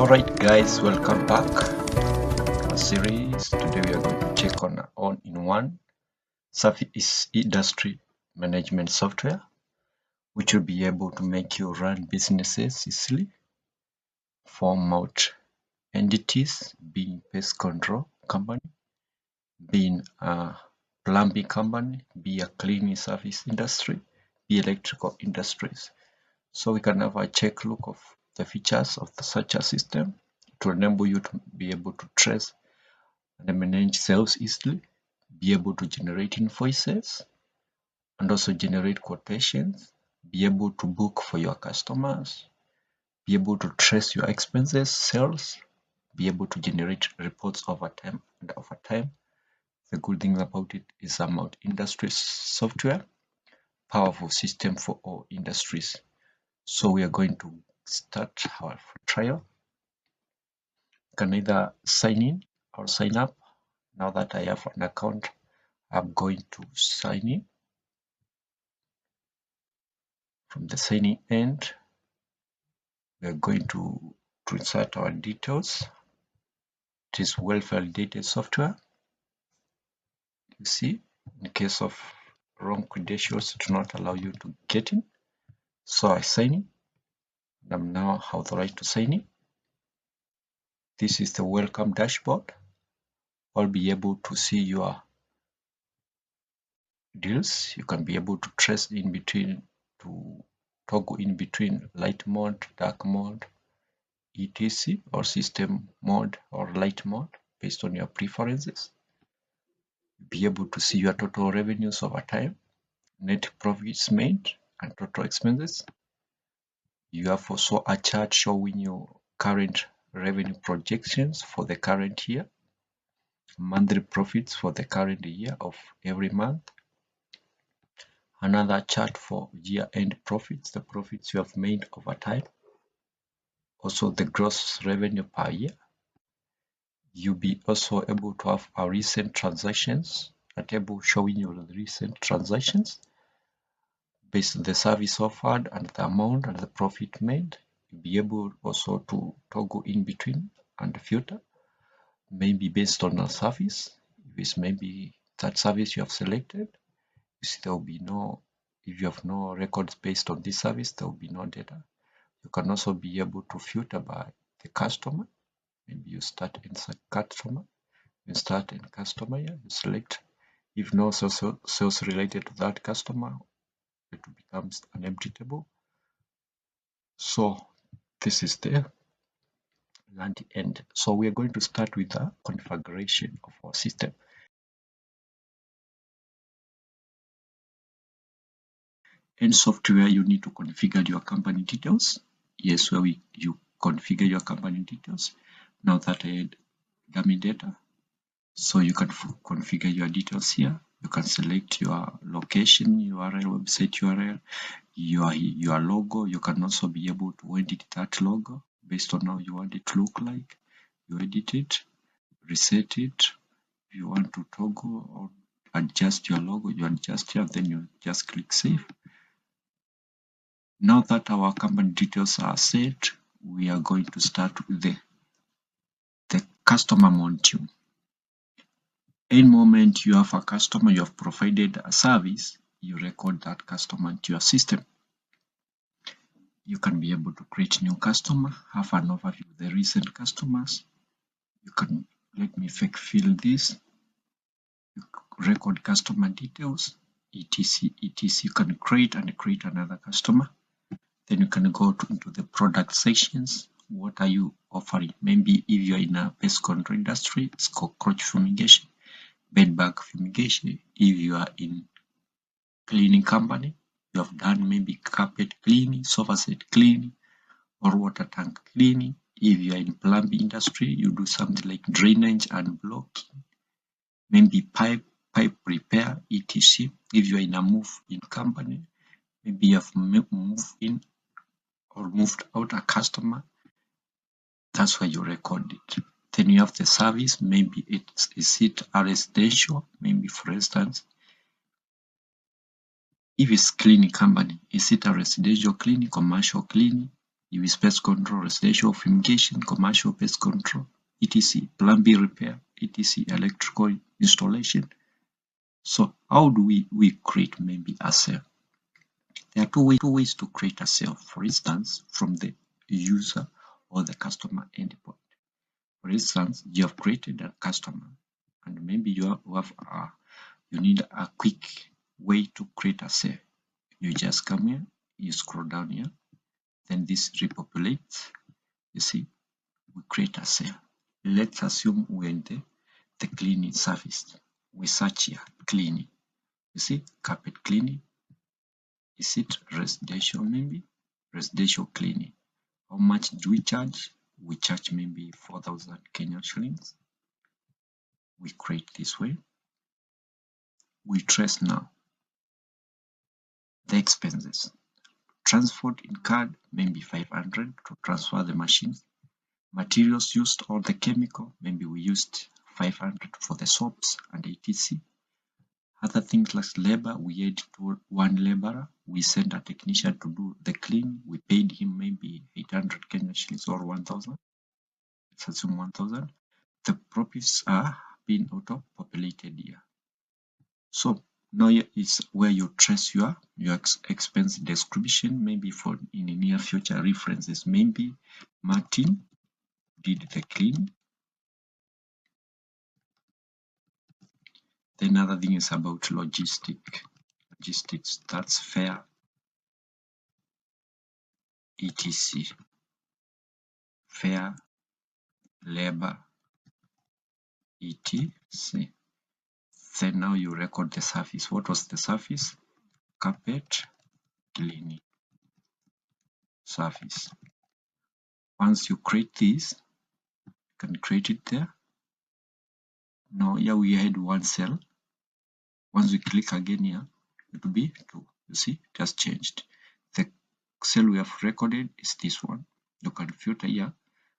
Alright guys, welcome back to our series. Today we are going to check on all-in-one service industry management software, which will be able to make you run businesses easily, form out entities, being pest control company, being a plumbing company, be a cleaning service industry, be electrical industries. So we can have a check look of the features of such a system to enable you to be able to trace and manage sales easily, be able to generate invoices and also generate quotations, be able to book for your customers, be able to trace your expenses, sales, be able to generate reports over time and over time. The good thing about it is about industry software, powerful system for all industries. So we are going to start our trial. You can either sign in or sign up. Now that I have an account, I'm going to sign in. From the signing end, we're going to insert our details. It is well-validated software. You see, in case of wrong credentials, it do not allow you to get in. So I sign in, and I'm now authorized to sign in. This is the welcome dashboard. I'll be able to see your deals. You can be able to trace in between, to toggle in between light mode, dark mode, etc, or system mode or light mode based on your preferences. Be able to see your total revenues over time, net profits made, and total expenses. You have also a chart showing your current revenue projections for the current year, monthly profits for the current year of every month, another chart for year-end profits, the profits you have made over time, also the gross revenue per year. You'll be also able to have our recent transactions, a table showing you the recent transactions based on the service offered and the amount and the profit made. You'll be able also to toggle in between and filter, maybe based on a service. If it's maybe that service you have selected, you see there will be no, if you have no records based on this service, there will be no data. You can also be able to filter by the customer. Maybe you start in customer, you start in customer here, you select. If no sales related to that customer, it becomes an empty table. So this is the land end. So we are going to start with the configuration of our system. In software, you need to configure your company details. Yes, where you configure your company details. Now that I had dummy data, so you can configure your details here. You can select your location URL, website URL, your logo. You can also be able to edit that logo based on how you want it to look like. You edit it, reset it. If you want to toggle or adjust your logo, you adjust here, then you just click save. Now that our company details are set, we are going to start with the customer module. Any moment you have a customer, you have provided a service, you record that customer into your system. You can be able to create new customer, have an overview of the recent customers. You can, let me fill this. You record customer details, etc, etc. You can create another customer. Then you can go into the product sections. What are you offering? Maybe if you're in a pest control industry, it's cockroach fumigation, bedbug fumigation. If you are in cleaning company, you have done maybe carpet cleaning, sofa set cleaning, or water tank cleaning. If you are in plumbing industry, you do something like drainage and blocking, maybe pipe repair, etc. If you are in a move-in company, maybe you have moved in or moved out a customer, that's why you record it. Then you have the service, maybe is it a residential, maybe for instance, if it's cleaning company, is it a residential cleaning, commercial cleaning? UV pest control, residential fumigation, commercial pest control, etc. Plumbing repair, etc. Electrical installation. So how do we create maybe a cell? There are two ways to create a cell. For instance, from the user or the customer endpoint. For instance, you have created a customer, and maybe you need a quick way to create a cell. You just come here, you scroll down here, then this repopulates. You see, we create a cell. Let's assume we're in the cleaning service. We search here, cleaning. You see, carpet cleaning. Is it residential maybe? Residential cleaning. How much do we charge? We charge maybe 4,000 Kenyan shillings. We create this way. We trace now the expenses. Transport in card, maybe 500 to transfer the machines. Materials used or the chemical, maybe we used 500 for the soaps and etc. Other things like labor, we had to one laborer. We sent a technician to do the clean. We paid him maybe 800 Kenyan shillings or 1,000. Let's assume 1,000. The profits are being auto-populated here. So now here is where you trace your expense description, maybe for in the near future references. Maybe Martin did the clean. Then another thing is about logistics. That's fare, etc. Fare, labor, etc. Then now you record the service. What was the service? Carpet cleaning service. Once you create this, you can create it there. Now here we had one cell. Once we click again here, it will be 2. You see, it has changed. The cell we have recorded is this one. You can filter here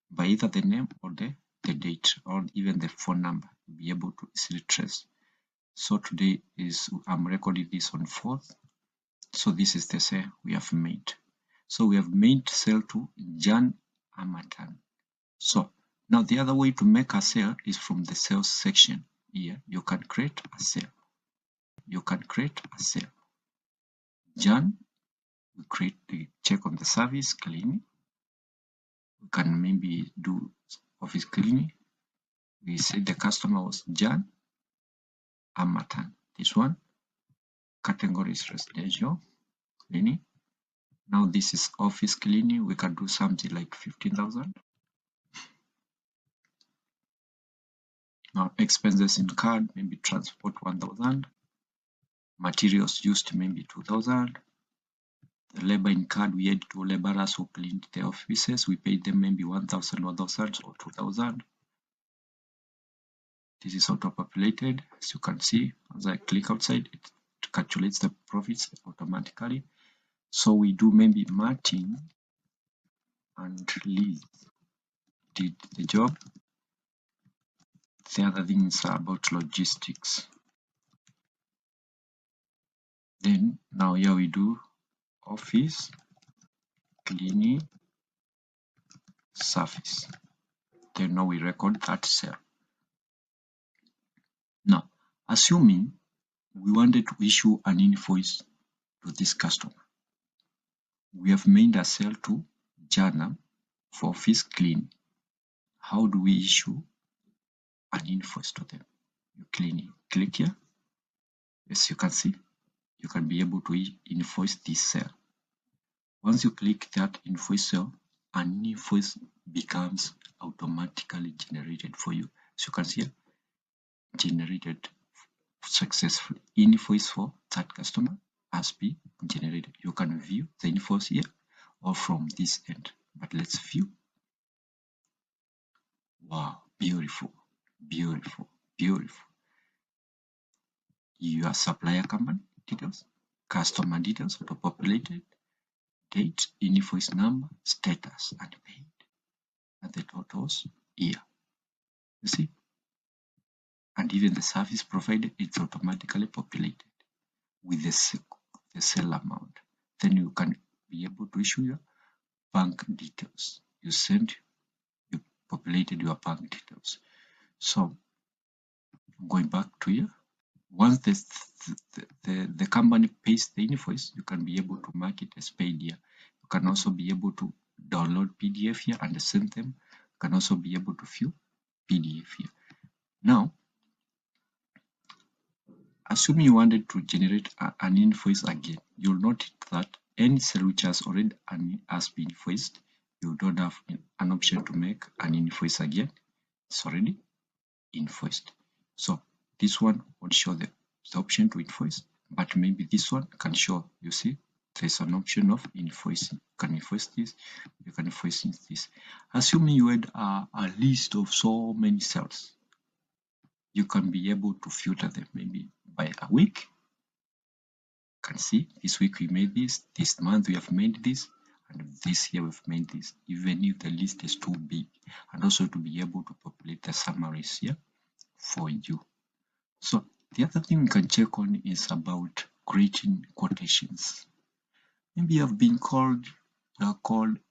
by either the name or the date or even the phone number. You'll be able to easily trace. So today I'm recording this on 4th. So this is the cell we have made. So we have made cell to Jan Amatan. So now the other way to make a cell is from the sales section. Here you can create a cell. Jan, we check on the service cleaning. We can maybe do office cleaning. We say the customer was Jan Amatan. This one. Category is residential cleaning. Now this is office cleaning. We can do something like 15,000. Now expenses in card, maybe transport 1,000. Materials used maybe 2,000. The labor in card, we had 2 laborers who cleaned the offices. We paid them maybe 1,000, 1,000 or 2,000. This is auto-populated. As you can see, as I click outside, it calculates the profits automatically. So we do maybe Martin and Liz did the job. The other things are about logistics. Then now here we do office cleaning service. Then now we record that cell. Now, assuming we wanted to issue an invoice to this customer, we have made a cell to Jana for office clean. How do we issue an invoice to them? You click here. As you can see, you can be able to invoice this cell. Once you click that invoice cell, an invoice becomes automatically generated for you. As you can see here, generated successfully. Invoice for that customer has been generated. You can view the invoice here or from this end. But let's view. Wow, beautiful, beautiful, beautiful. Your supplier company details, customer details auto-populated, date, invoice number, status, and paid. And the totals here. You see? And even the service provided, it's automatically populated with the sale amount. Then you can be able to issue your bank details. You populated your bank details. So going back to here, once the company pays the invoice, you can be able to mark it as paid here. You can also be able to download PDF here and send them. You can also be able to view PDF here. Now, assuming you wanted to generate an invoice again, you'll note that any cell which has already been invoiced, you don't have an option to make an invoice again. It's already invoiced. So this one won't show the option to invoice, but maybe this one can show. You see, there's an option of invoicing. You can invoice this, you can invoice this. Assuming you had a list of so many cells, you can be able to filter them maybe by a week. You can see this week we made this month we have made this, and this year we've made this, even if the list is too big, and also to be able to populate the summaries here for you. So the other thing we can check on is about creating quotations. Maybe you have been called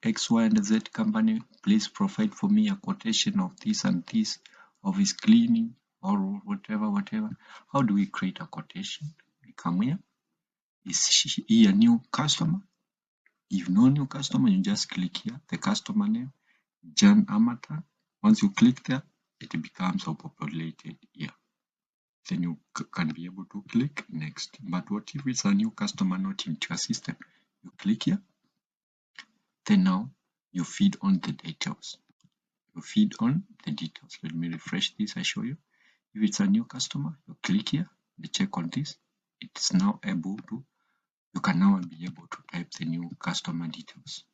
X, Y, and Z company, please provide for me a quotation of this and this, of his cleaning, or whatever. How do we create a quotation? We come here. Is he a new customer? If no new customer, you just click here, the customer name, Jan Amatan. Once you click there, it becomes populated here. Then you can be able to click next. But what if it's a new customer not into your system? You click here. Then now you feed on the details. Let me refresh this. I show you. If it's a new customer, you click here, you check on this. It's now able to, you can now be able to type the new customer details.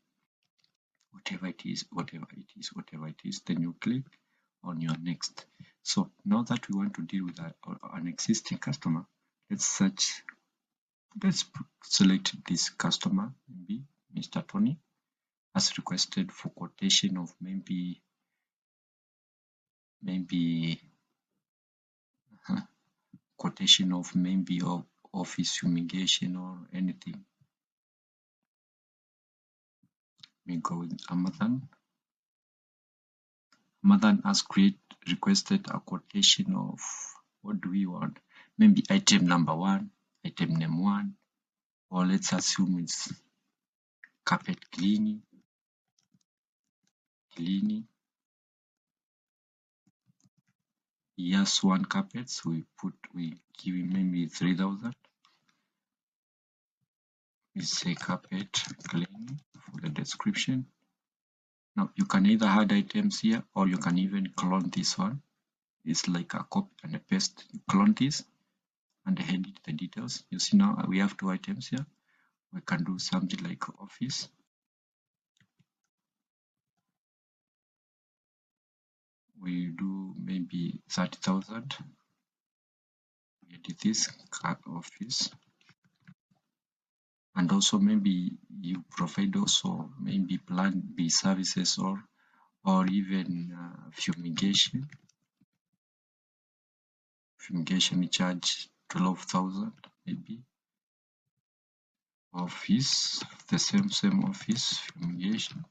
Whatever it is, then you click on your next. So now that we want to deal with an existing customer, let's select this customer, maybe Mr. Tony, as requested for quotation of maybe quotation of office fumigation or anything. Let me go with Amazon. Amazon has requested a quotation of, what do we want? Maybe item number 1, item name 1, or let's assume it's carpet cleaning. Yes, 1 carpet, so we give him maybe 3,000. We say carpet cleaning for the description. Now you can either add items here, or you can even clone this one. It's like a copy and a paste. You clone this and edit the details. You see now we have 2 items here. We can do something like office. We do maybe 30,000. We edit this office. And also maybe you provide also maybe plan B services or even fumigation. Fumigation we charge 12,000 maybe. Office, the same office fumigation.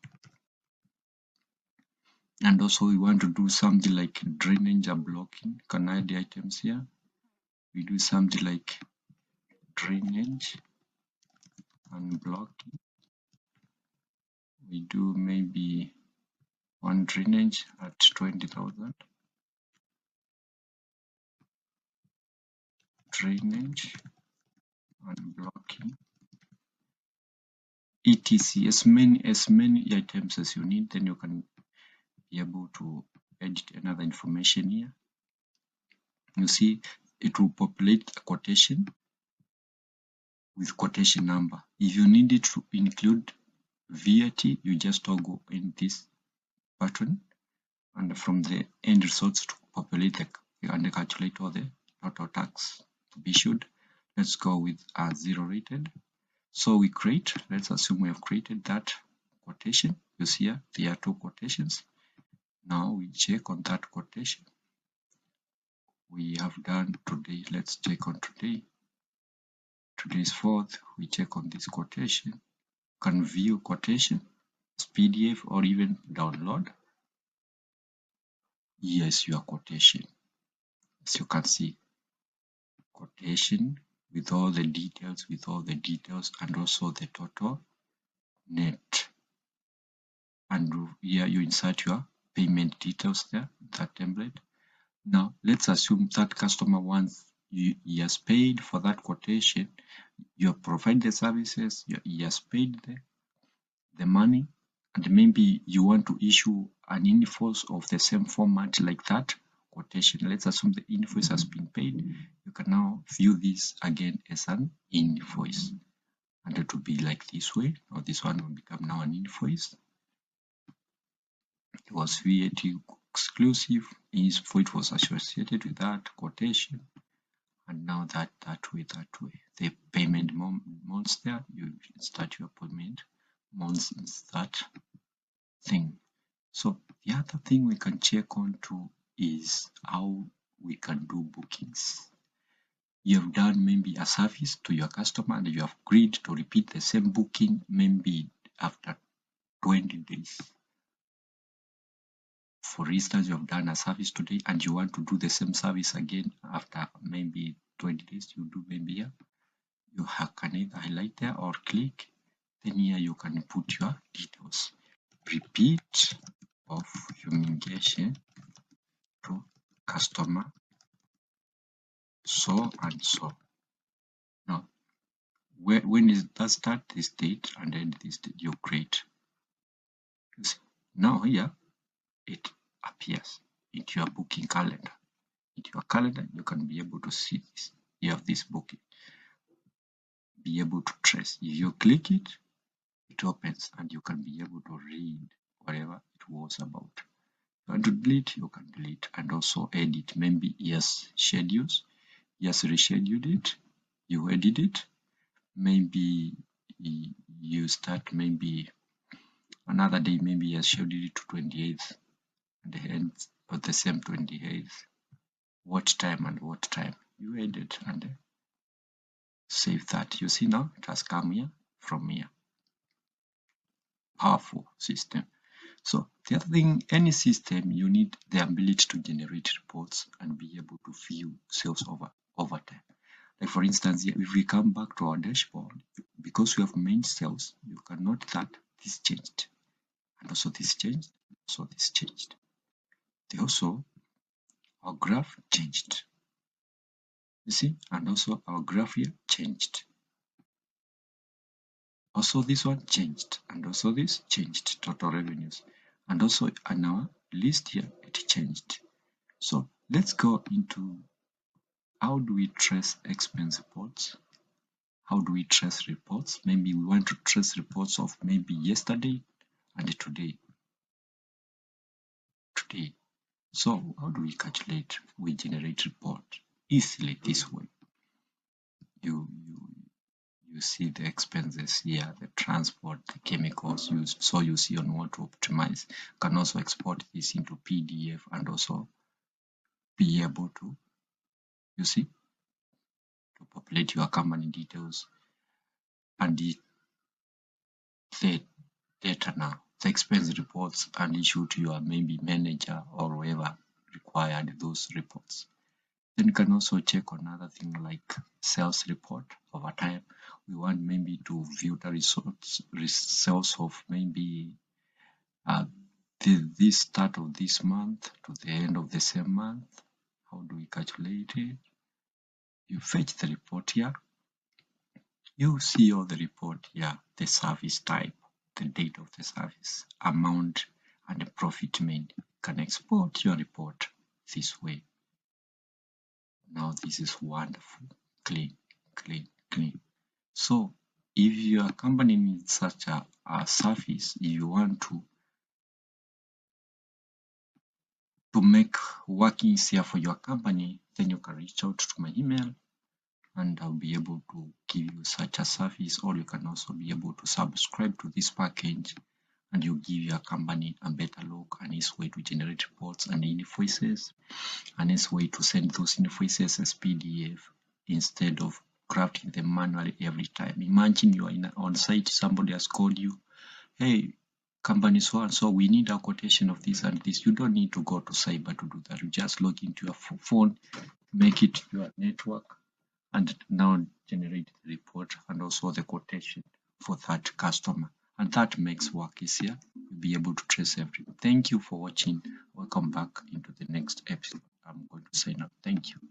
And also we want to do something like drainage or blocking. Can add the items here. We do something like drainage and blocking. We do maybe 1 drainage at 20,000. Drainage and blocking. etc. As many items as you need, then you can be able to edit another information here. You see, it will populate a quotation with quotation number. If you need it to include VAT, you just toggle in this button, and from the end results to populate and calculate all the total tax to be issued. Let's go with a 0 rated. So we create, let's assume we have created that quotation. You see here, there are 2 quotations. Now we check on that quotation. We have done today. Let's check on today. Today is 4th. We check on this quotation. You can view quotation. as PDF or even download. Here's your quotation. As you can see, quotation with all the details, and also the total net. And here you insert your payment details there, that template. Now let's assume that customer wants he has paid for that quotation. You have provided the services, he has paid the money, and maybe you want to issue an invoice of the same format like that quotation. Let's assume the invoice has been paid. You can now view this again as an invoice, and it will be like this way. Now this one will become now an invoice. It was VAT exclusive, it was associated with that quotation, and now that way, the payment months there, you start your payment months in that thing. So the other thing we can check on too is how we can do bookings. You have done maybe a service to your customer and you have agreed to repeat the same booking maybe after 20 days. For instance, you have done a service today and you want to do the same service again after maybe 20 days. You do maybe here. You can either highlight there or click. Then here you can put your details. Repeat of fumigation to customer so and so. Now, when is that start? This date and end this date. You create. Now here it appears into your booking calendar. Into your calendar, you can be able to see this. You have this booking. Be able to trace. If you click it, it opens and you can be able to read whatever it was about. If you want to delete, you can delete and also edit. Maybe yes, schedules. Yes, rescheduled it. You edit it. Maybe you start maybe another day. Maybe yes, scheduled it to 28th and the end of the same 28th. What time and what time? You edit and save that. You see now it has come here from here. Powerful system. So the other thing, any system, you need the ability to generate reports and be able to view sales over time. Like for instance, here, if we come back to our dashboard, because we have main sales, you can note that this changed, and also this changed, so this changed. Also, our graph changed. You see, and also our graph here changed. Also this one changed, and also this changed, total revenues. And also on our list here, it changed. So let's go into how do we trace expense reports? How do we trace reports? Maybe we want to trace reports of maybe yesterday and today. So how do we calculate? We generate report easily this way. You see the expenses here, the transport, the chemicals used. So you see on what to optimize. You can also export this into PDF and also be able to, you see, to populate your company details and the data now, the expense reports, and issue to your maybe manager or whoever required those reports. Then you can also check on other thing like sales report over time. We want maybe to view the sales of maybe this start of this month to the end of the same month. How do we calculate it? You fetch the report here. You see all the report here, the service type, the date of the service, amount, and the profit made. You can export your report this way. Now this is wonderful, clean. So if your company needs such a service, if you want to make work easier for your company, then you can reach out to my email and I'll be able to give you such a service, or you can also be able to subscribe to this package and you give your company a better look, and easy way to generate reports and invoices, and easy way to send those invoices as PDF instead of crafting them manually every time. Imagine you are on site, somebody has called you, hey, company so and so, we need a quotation of this and this. You don't need to go to cyber to do that. You just log into your phone, make it your network, and now generate the report and also the quotation for that customer. And that makes work easier. You'll be able to trace everything. Thank you for watching. Welcome back into the next episode. I'm going to sign up. Thank you.